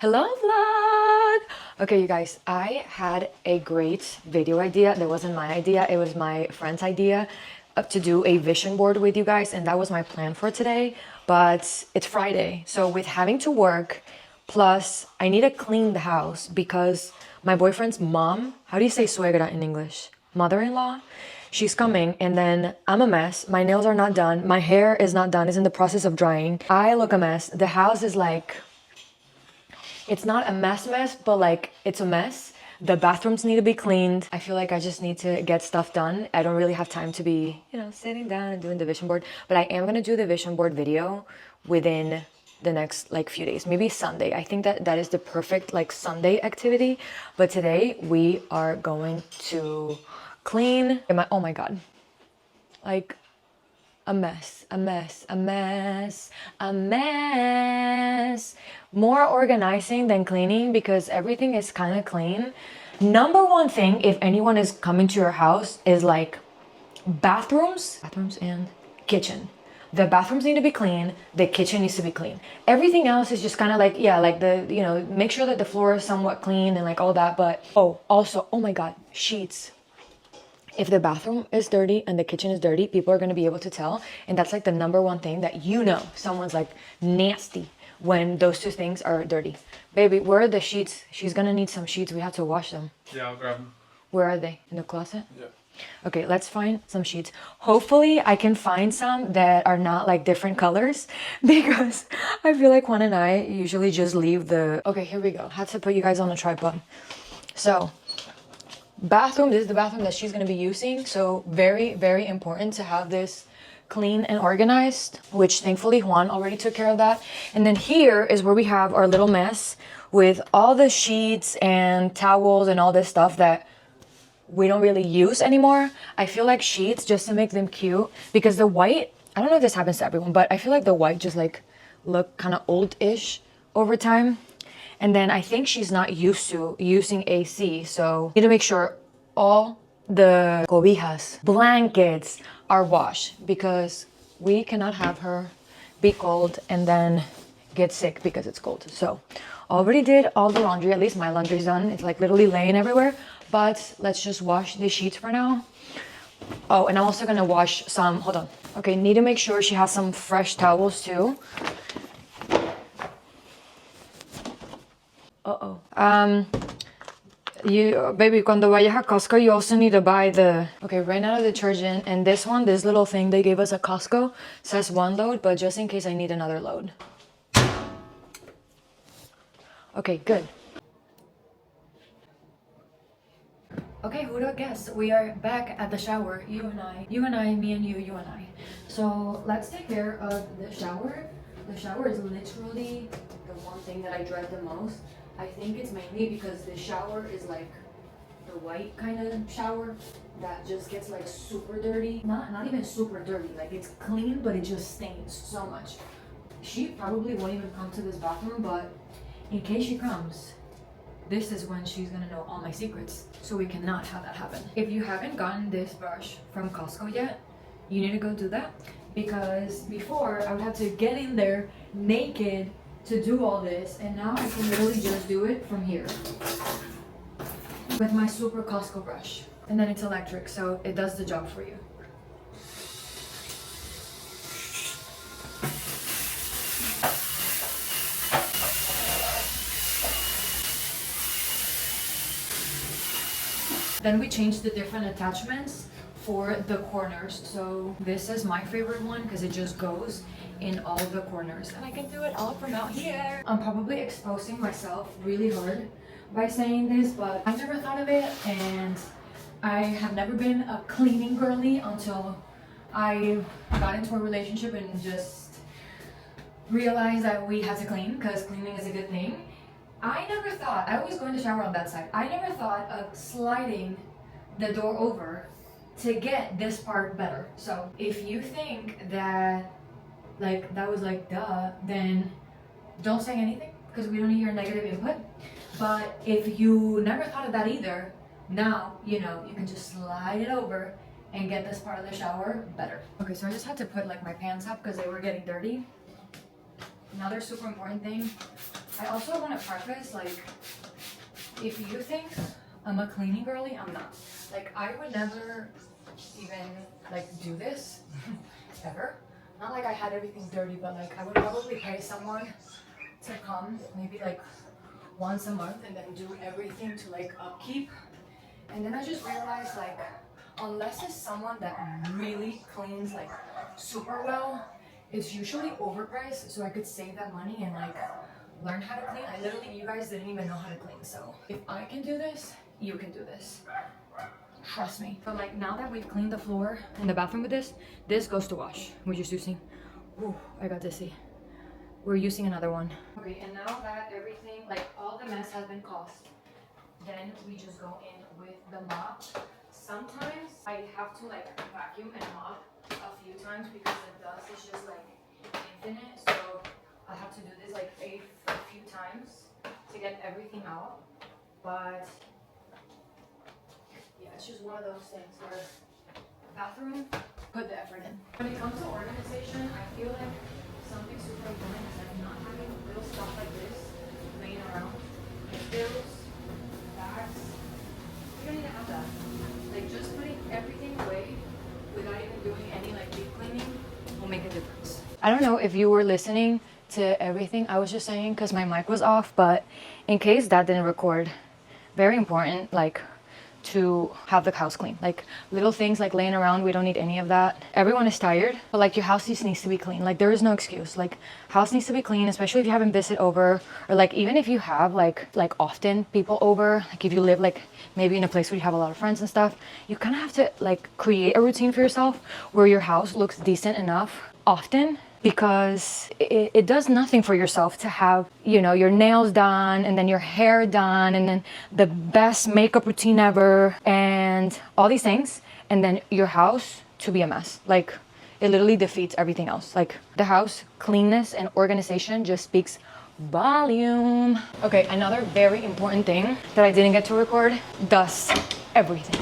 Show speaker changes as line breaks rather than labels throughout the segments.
Hello vlog! Okay, you guys, I had a great video idea. That wasn't my idea, it was my friend's idea to do a vision board with you guys, and that was my plan for today. But it's Friday, so with having to work, plus I need to clean the house because my boyfriend's mom, how do you say suegra in English? Mother-in-law? She's coming, and then I'm a mess. My nails are not done. My hair is not done. It's in the process of drying. I look a mess. The house is like, it's not a mess, but like it's a mess. The bathrooms need to be cleaned. I feel like I just need to get stuff done. I don't really have time to be, sitting down and doing the vision board, but I am gonna do the vision board video within the next like few days, maybe Sunday. I think that is the perfect like Sunday activity. But today we are going to clean. Oh my God, like a mess, a mess, a mess, a mess. More organizing than cleaning because everything is kind of clean. Number one thing, if anyone is coming to your house, is like bathrooms and kitchen. The bathrooms need to be clean, the kitchen needs to be clean. Everything else is just kind of like, yeah, like make sure that the floor is somewhat clean and like all that. But oh, also, oh my God, sheets. If the bathroom is dirty and the kitchen is dirty, people are going to be able to tell. And that's like the number one thing that someone's like nasty when those two things are dirty. Baby, where are the sheets? She's going to need some sheets. We have to wash them.
Yeah, I'll grab them.
Where are they? In the closet?
Yeah.
Okay, let's find some sheets. Hopefully I can find some that are not like different colors because I feel like Juan and I usually just leave the... Okay, here we go. Had to put you guys on a tripod. So... bathroom, this is the bathroom that she's going to be using, so very, very important to have this clean and organized, which thankfully Juan already took care of that. And then here is where we have our little mess with all the sheets and towels and all this stuff that we don't really use anymore. I feel like sheets, just to make them cute, because the white, I don't know if this happens to everyone, but I feel like the white just like look kind of old-ish over time. And then I think she's not used to using AC, so you need to make sure all the cobijas, blankets are washed because we cannot have her be cold and then get sick because it's cold. So already did all the laundry, at least my laundry's done. It's like literally laying everywhere, but let's just wash the sheets for now. Oh, and I'm also gonna wash some, hold on. Okay, need to make sure she has some fresh towels too. Baby, cuando vayas a Costco, you also need to buy okay, right now the detergent, and this one, this little thing they gave us at Costco says 1 load, but just in case I need another load. Okay, good. Okay, who'd have guessed? We are back at the shower, you and I, me and you and I. So let's take care of the shower. The shower is literally the one thing that I dread the most. I think it's mainly because the shower is like the white kind of shower that just gets like super dirty. Not even super dirty, like it's clean, but it just stains so much. She probably won't even come to this bathroom, but in case she comes, this is when she's gonna know all my secrets. So we cannot have that happen. If you haven't gotten this brush from Costco yet, you need to go do that, because before I would have to get in there naked to do all this, and now I can literally just do it from here with my super Costco brush. And then it's electric, so it does the job for you. Then we changed the different attachments for the corners. So this is my favorite one because it just goes in all the corners, and I can do it all from out here. I'm probably exposing myself really hard by saying this, but I never thought of it, and I have never been a cleaning girly until I got into a relationship and just realized that we had to clean because cleaning is a good thing. I never thought, I always go in the shower on that side, I never thought of sliding the door over to get this part better. So if you think that like that was like duh, then don't say anything because we don't need your negative input. But if you never thought of that either, now you know you can just slide it over and get this part of the shower better. Okay, so I just had to put like my pants up because they were getting dirty. Another super important thing, I also want to preface, like, if you think I'm a cleaning girly, I'm not. Like, I would never even, like, do this, ever. Not like I had everything dirty, but, like, I would probably pay someone to come, maybe, like, once a month and then do everything to, like, upkeep. And then I just realized, like, unless it's someone that really cleans, like, super well, it's usually overpriced, so I could save that money and, like, learn how to clean. I literally, you guys didn't even know how to clean, so if I can do this, you can do this. Trust me. But, like, now that we've cleaned the floor in the bathroom with this goes to wash. We're just using, ooh, I got dizzy. We're using another one. Okay, and now that everything, like, all the mess has been caused, then we just go in with the mop. Sometimes I have to, like, vacuum and mop a few times because the dust is just, like, infinite. So I have to do this, like, a few times to get everything out. But yeah, it's just one of those things where bathroom, put the effort in. When it comes to organization, I feel like something super important is, like, not having little stuff like this laying around. Like bills, bags. You don't even have that. Like, just putting everything away without even doing any, like, deep cleaning will make a difference. I don't know if you were listening to everything I was just saying because my mic was off, but in case that didn't record, very important, like, to have the house clean. Like, little things like laying around, we don't need any of that. Everyone is tired, but, like, your house just needs to be clean. Like, there is no excuse. Like, house needs to be clean, especially if you haven't visited over, or, like, even if you have like often people over, like, if you live, like, maybe in a place where you have a lot of friends and stuff, you kind of have to, like, create a routine for yourself where your house looks decent enough often, because it does nothing for yourself to have, you know, your nails done and then your hair done and then the best makeup routine ever and all these things, and then your house to be a mess. Like, it literally defeats everything else. Like, the house cleanness and organization just speaks volume. Okay, another very important thing that I didn't get to record: dust everything.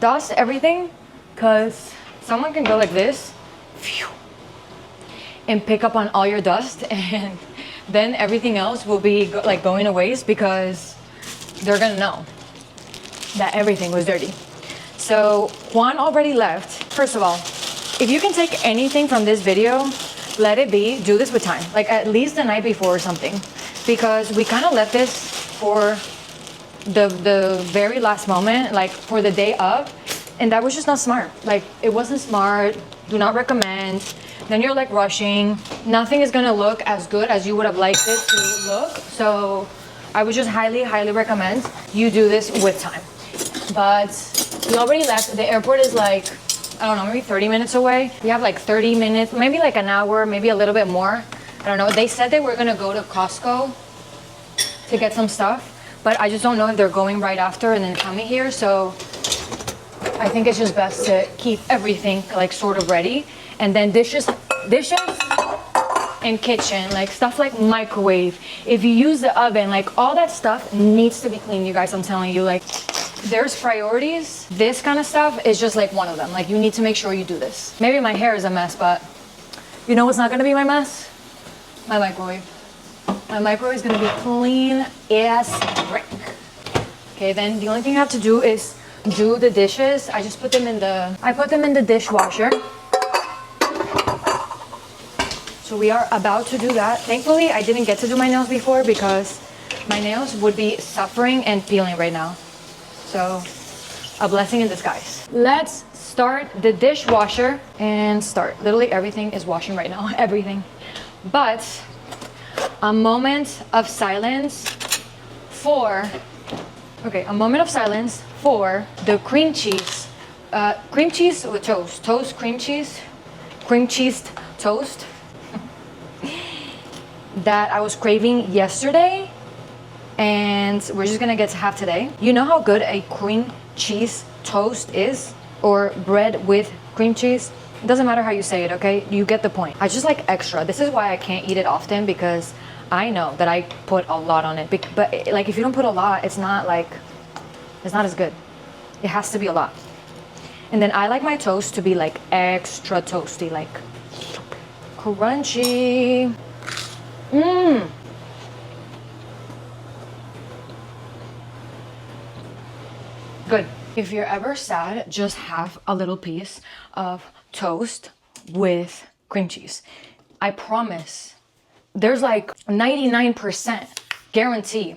Dust everything, because someone can go like this, phew, and pick up on all your dust, and then everything else will be like going to waste because they're gonna know that everything was dirty. So Juan already left. First of all, if you can take anything from this video, let it be, do this with time, like at least the night before or something, because we kind of left this for the very last moment, like for the day of, and that was just not smart. Like, it wasn't smart. Do not recommend. Then you're, like, rushing. Nothing is gonna look as good as you would have liked it to look. So I would just highly recommend you do this with time. But we already left. The airport is, like, I don't know, maybe 30 minutes away. We have like 30 minutes, maybe like an hour, maybe a little bit more. I don't know. They said they were gonna go to Costco to get some stuff, but I just don't know if they're going right after and then coming here. So I think it's just best to keep everything, like, sort of ready. And then dishes and kitchen, like, stuff like microwave. If you use the oven, like, all that stuff needs to be clean, you guys. I'm telling you, like, there's priorities. This kind of stuff is just like one of them. Like, you need to make sure you do this. Maybe my hair is a mess, but you know what's not gonna be my mess? My microwave. My microwave is gonna be clean as brick. Okay, then the only thing you have to do is do the dishes. I put them in the dishwasher. So we are about to do that. Thankfully, I didn't get to do my nails before because my nails would be suffering and peeling right now. So, a blessing in disguise. Let's start the dishwasher and start. Literally everything is washing right now, everything. But a moment of silence for the cream cheese. Cream cheese with toast. Toast cream cheese. Cream cheese toast. That I was craving yesterday, and we're just gonna get to have today. You know how good a cream cheese toast is, or bread with cream cheese? It doesn't matter how you say it, okay? You get the point. I just like extra. This is why I can't eat it often, because I know that I put a lot on it. But like, if you don't put a lot, it's not as good. It has to be a lot. And then I like my toast to be like extra toasty, like crunchy. Good. If you're ever sad, just have a little piece of toast with cream cheese. I promise, there's like 99% guarantee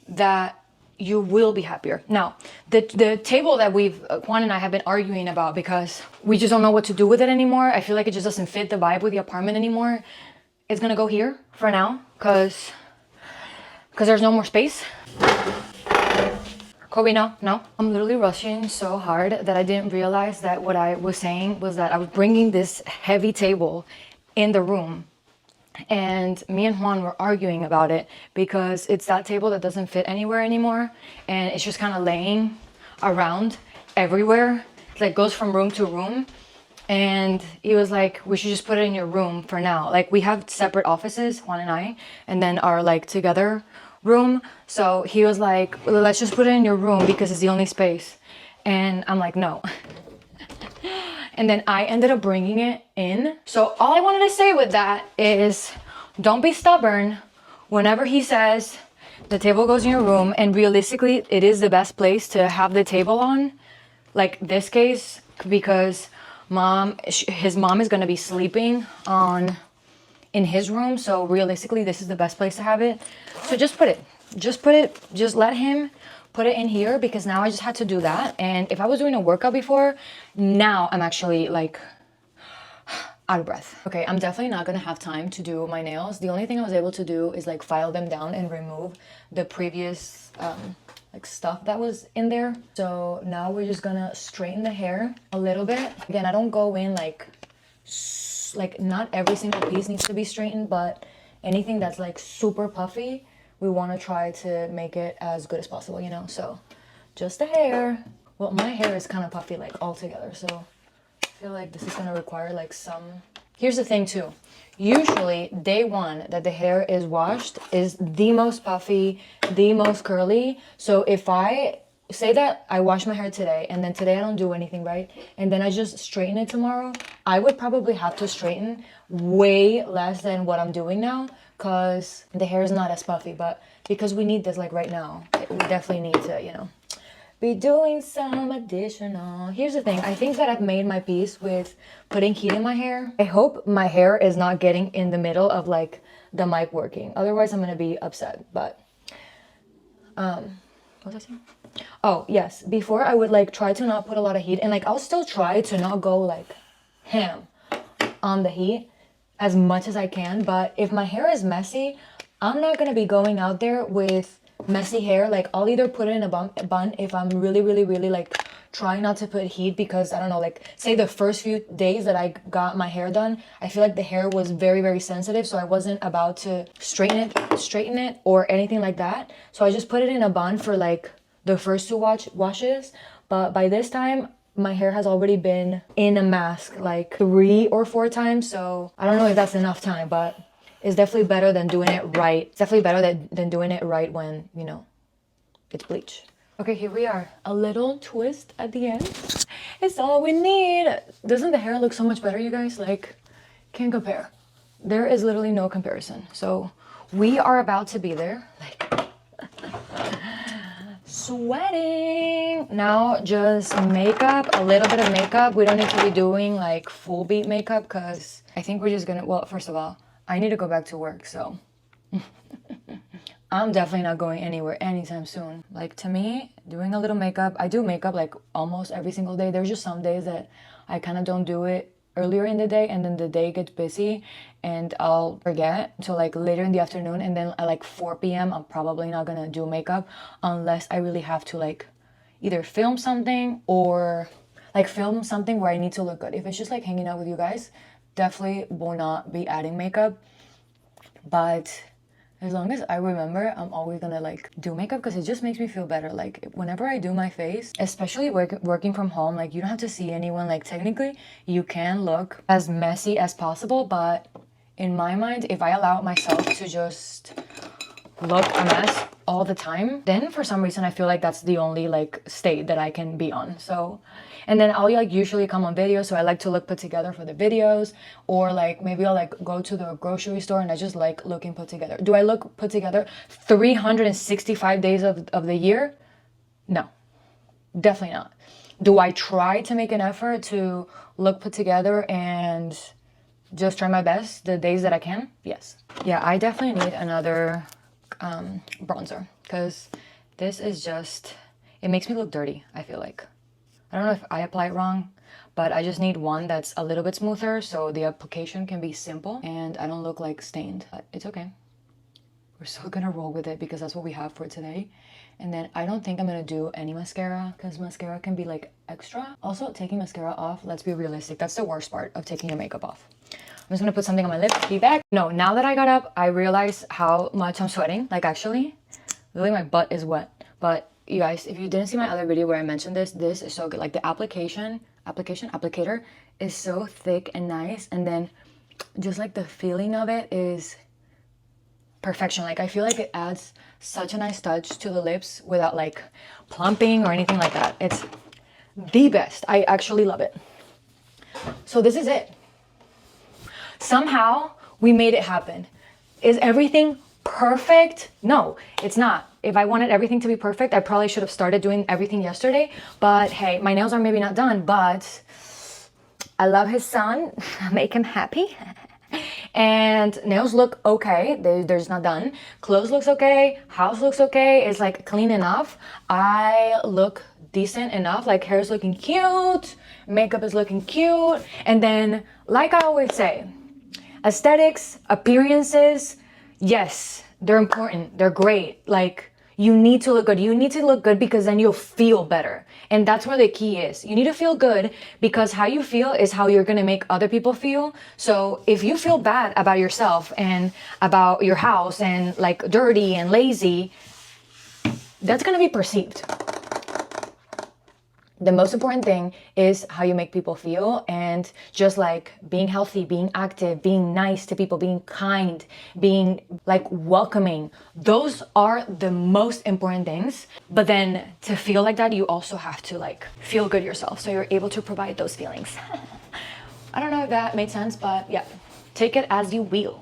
that you will be happier. Now, the table that Juan and I have been arguing about because we just don't know what to do with it anymore. I feel like it just doesn't fit the vibe with the apartment anymore. It's gonna go here for now because there's no more space. Kobe, no. I'm literally rushing so hard that I didn't realize that what I was saying was that I was bringing this heavy table in the room. And me and Juan were arguing about it because it's that table that doesn't fit anywhere anymore. And it's just kind of laying around everywhere. It like goes from room to room. And he was like, we should just put it in your room for now. Like we have separate offices, Juan and I, and then our like together room. So he was like, well, let's just put it in your room because it's the only space. And I'm like, no. And then I ended up bringing it in. So all I wanted to say with that is don't be stubborn. Whenever he says the table goes in your room, and realistically it is the best place to have the table on, like this case, because his mom is going to be sleeping in his room. So realistically, this is the best place to have it. So just let him put it in here because now I just had to do that. And if I was doing a workout before, now I'm actually like out of breath. Okay, I'm definitely not gonna have time to do my nails. The only thing I was able to do is like file them down and remove the previous like stuff that was in there. So now we're just gonna straighten the hair a little bit. Again, I don't go in like not every single piece needs to be straightened, but anything that's like super puffy, we want to try to make it as good as possible, you know? So just the hair. Well, my hair is kind of puffy like all together, so I feel like this is going to require like some... Here's the thing too. Usually day one that the hair is washed is the most puffy, the most curly. So if I say that I wash my hair today and then today I don't do anything, right? And then I just straighten it tomorrow, I would probably have to straighten way less than what I'm doing now because the hair is not as puffy. But because we need this like right now, we definitely need to, you know, be doing some additional. Here's the thing. I think that I've made my peace with putting heat in my hair. I hope my hair is not getting in the middle of like the mic working. Otherwise, I'm going to be upset. But, what was I saying? Oh, yes. Before I would like try to not put a lot of heat and like I'll still try to not go like ham on the heat as much as I can. But if my hair is messy, I'm not going to be going out there with messy hair. Like I'll either put it in a bun if I'm really like trying not to put heat because I don't know, like say the first few days that I got my hair done, I feel like the hair was very sensitive, so I wasn't about to straighten it or anything like that. So I just put it in a bun for like the first two washes. But by this time my hair has already been in a mask like 3 or 4 times, so I don't know if that's enough time, but it's definitely better than doing it right. It's definitely better than doing it right when, you know, it's bleach. Okay, here we are. A little twist at the end. It's all we need. Doesn't the hair look so much better, you guys? Like, can't compare. There is literally no comparison. So we are about to be there. Like, sweating. Now just makeup, a little bit of makeup. We don't need to be doing like full beat makeup because I think we're just gonna, well, first of all, I need to go back to work, so I'm definitely not going anywhere anytime soon. Like to me, doing a little makeup, I do makeup like almost every single day. There's just some days that I kind of don't do it earlier in the day and then the day gets busy and I'll forget until like later in the afternoon, and then at like 4 p.m. I'm probably not gonna do makeup unless I really have to like either film something or like film something where I need to look good. If it's just like hanging out with you guys, definitely will not be adding makeup. But as long as I remember, I'm always gonna like do makeup because it just makes me feel better. Like whenever I do my face, especially working from home, like you don't have to see anyone. Like technically you can look as messy as possible, but in my mind, if I allow myself to just look a mess all the time, then for some reason I feel like that's the only like state that I can be on. So, and then I'll like usually come on video, so I like to look put together for the videos, or like maybe I'll like go to the grocery store and I just like looking put together. Do I look put together 365 days of the year? No. Definitely not. Do I try to make an effort to look put together and just try my best the days that I can? Yes. Yeah, I definitely need another bronzer because this is just, it makes me look dirty, I feel like. I don't know if I apply it wrong, but I just need one that's a little bit smoother so the application can be simple and I don't look like stained. But it's okay. We're still gonna roll with it because that's what we have for today. And then I don't think I'm gonna do any mascara because mascara can be like extra. Also, taking mascara off, let's be realistic, that's the worst part of taking your makeup off. I'm just gonna put something on my lips, be back. No, now that I got up, I realized how much I'm sweating. Like actually, really my butt is wet. But you guys, if you didn't see my other video where I mentioned this is so good. Like the applicator is so thick and nice. And then just like the feeling of it is perfection. Like I feel like it adds such a nice touch to the lips without like plumping or anything like that. It's the best. I actually love it. So this is it. Somehow we made it happen. Is everything perfect? No, it's not. If I wanted everything to be perfect, I probably should have started doing everything yesterday. But hey, my nails are maybe not done, but I love his son. Make him happy. And nails look okay. They're just not done. Clothes looks okay. House looks okay. It's like clean enough. I look decent enough. Like hair is looking cute. Makeup is looking cute. And then, like I always say, aesthetics, appearances, yes, they're important. They're great. Like, you need to look good. You need to look good because then you'll feel better. And that's where the key is. You need to feel good because how you feel is how you're going to make other people feel. So if you feel bad about yourself and about your house and like dirty and lazy, that's going to be perceived. The most important thing is how you make people feel, and just like being healthy, being active, being nice to people, being kind, being like welcoming. Those are the most important things. But then to feel like that, you also have to like feel good yourself. So you're able to provide those feelings. I don't know if that made sense, but yeah, take it as you will.